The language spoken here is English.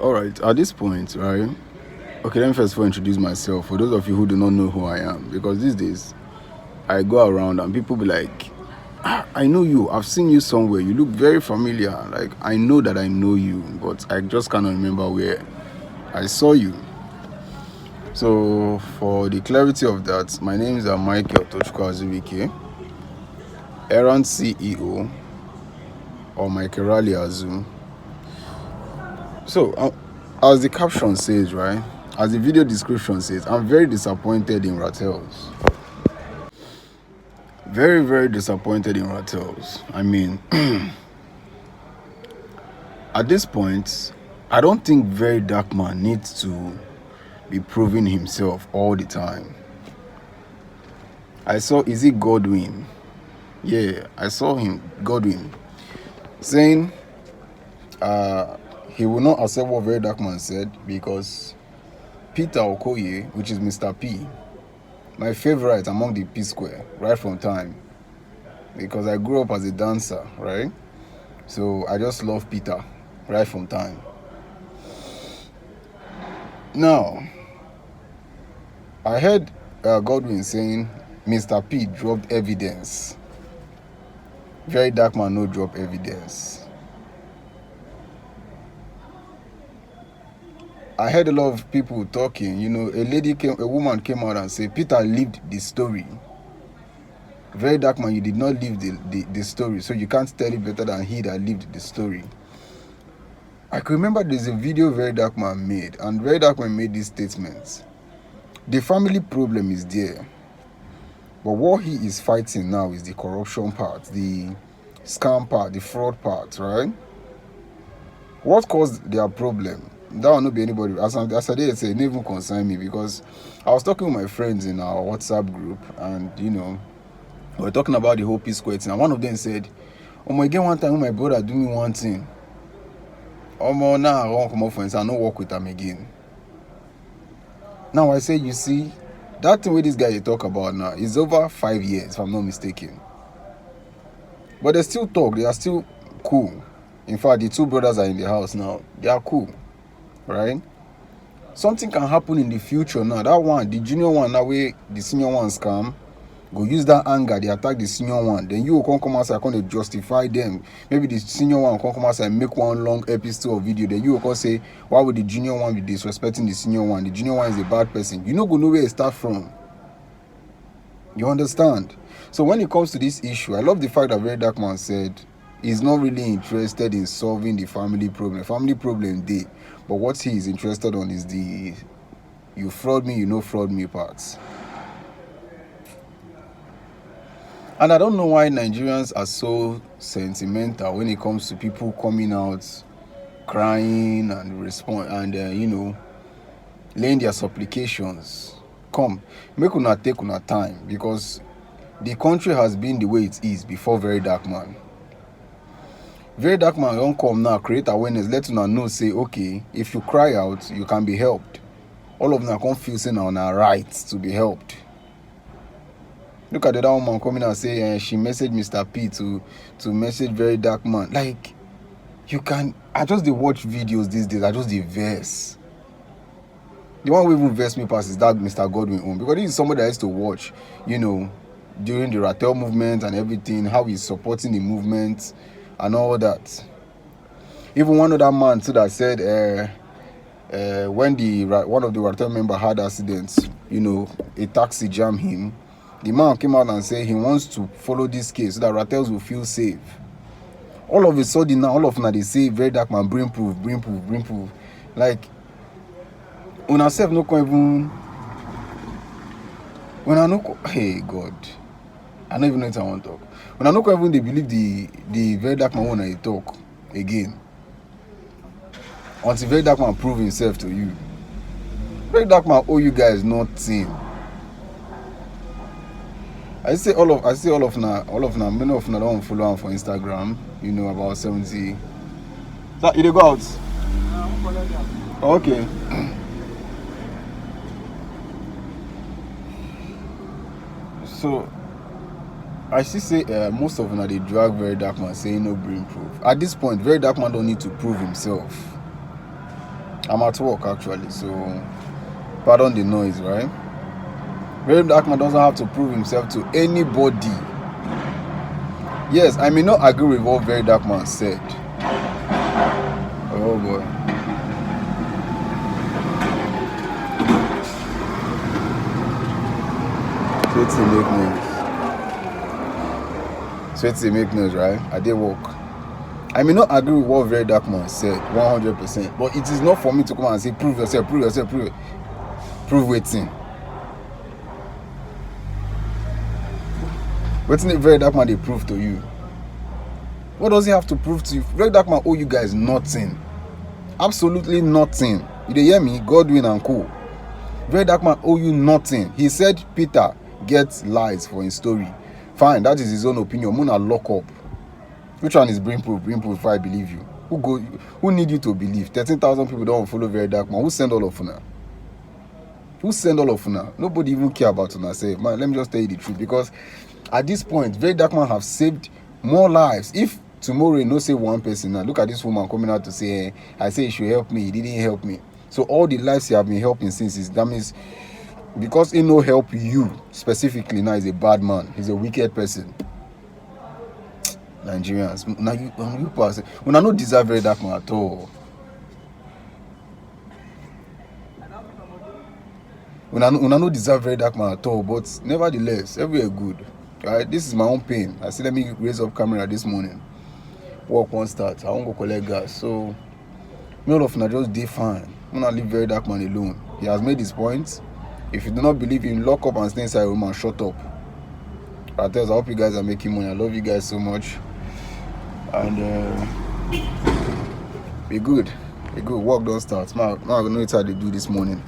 All right, at this point, right? Okay, let me first of all introduce myself for those of you who do not know who I am, because these days I go around and people be like, I know you, I've seen you somewhere, you look very familiar. Like, I know that I know you, but I just cannot remember where I saw you. So, for the clarity of that, my name is Michael Tochukwu Azubike, errand CEO, or Michael Raleigh Azu. So, as the caption says, right, as the video description says, I'm very disappointed in Ratels. Very, very disappointed in Ratels. I mean, at this point, I don't think Verydarkman needs to be proving himself all the time. I saw, is it Godwin? Yeah, I saw him, Godwin, saying he will not accept what Verydarkman said because Peter Okoye, which is Mr. P, my favorite among the P Square, right from time, because I grew up as a dancer, right? So I just love Peter, right from time. Now, I heard Godwin saying Mr. P dropped evidence. Verydarkman no drop evidence. I heard a lot of people talking, a woman came out and said, Peter lived the story. Verydarkman, you did not live the story, so you can't tell it better than he that lived the story. I can remember there's a video Verydarkman made, and Verydarkman made these statements. The family problem is there, but what he is fighting now is the corruption part, the scam part, the fraud part, right? What caused their problem? That will not be anybody. As I did say, it didn't even concern me, because I was talking with my friends in our WhatsApp group, and we were talking about the whole P Square thing, and one of them said, again one time when my brother do me one thing, now I won't come up for him, so I don't work with him again. Now I say, you see, that thing with this guy you talk about now is over 5 years, if I'm not mistaken. But they still talk, they are still cool. In fact, the two brothers are in the house now, they are cool, right? Something can happen in the future now. That one, the junior one, that way the senior one scam, go use that anger, they attack the senior one. Then you will come outside, come to justify them. Maybe the senior one will come outside and make one long episode or video. Then you will come say, why would the junior one be disrespecting the senior one? The junior one is a bad person. You know, go know where it start from. You understand? So when it comes to this issue, I love the fact that Verydarkman said he's not really interested in solving the family problem. Family problem day. But what he is interested on is the you fraud me, you know fraud me parts. And I don't know why Nigerians are so sentimental when it comes to people coming out crying and laying their supplications. Come, make una take una time, because the country has been the way it is before Verydarkman. Verydarkman don't come now, create awareness, let una know, say, okay, if you cry out, you can be helped. All of them are confusing on our rights to be helped. Look at the other woman coming and say she messaged Mr. P to message Verydarkman. Like, you can, I just dey watch videos these days, I just dey verse. The one who even verse me past is that Mr. Godwin own, because this is somebody I used to watch, during the Ratel movement and everything, how he's supporting the movement and all that. Even one other man too that said when one of the Ratel member had accidents, a taxi jammed him. The man came out and said he wants to follow this case so that Ratels will feel safe. All of a sudden now, all of them they say Verydarkman bring proof. Like, una self no can even. When I know, hey God, I don't even know what I want to talk. When I know even they believe the Verydarkman when I talk again. Until Verydarkman prove himself to you. Verydarkman owe you guys nothing. I see all of now. Many of them don't follow him for Instagram. About 70. So you go out. Okay. So I see say most of them they drag Verydarkman saying no brain proof. At this point, Verydarkman don't need to prove himself. I'm at work actually, so pardon the noise, right? Verydarkman doesn't have to prove himself to anybody. Yes, I may not agree with what Verydarkman said. Oh boy. Sweaty make noise, right? I did work. I may not agree with what Verydarkman said 100%, but it is not for me to come and say prove yourself, prove yourself, prove waiting. Waiting if Verydarkman they prove to you. What does he have to prove to you? Verydarkman owe you guys nothing. Absolutely nothing. You dey hear me? Godwin and co. Verydarkman owe you nothing. He said Peter gets lies for his story. Fine, that is his own opinion. Muna lock up. Which one is brain proof? Brain proof if I believe you. Who need you to believe? 13,000 people don't follow Verydarkman. Who send all of una? Who send all of una? Nobody even care about una. Say, man, let me just tell you the truth. Because at this point, Verydarkman have saved more lives. If tomorrow you no say one person now, look at this woman coming out to say, hey, I say he should help me, he didn't help me. So all the lives he have been helping since is that means because he no help you specifically now he's a bad man, he's a wicked person. Nigerians, now you pass when I don't deserve Verydarkman at all. When I don't deserve Verydarkman at all, but nevertheless, everywhere good. Right? This is my own pain. I said let me raise up camera this morning. Work won't start. I won't go collect gas. So me all of them just day fine. I'm gonna leave Verydarkman alone. He has made his points. If you do not believe him, lock up and stay inside room and shut up. RATELS, I hope you guys are making money. I love you guys so much. And be good. Be good. Work don't start. Now I know it's how they do this morning.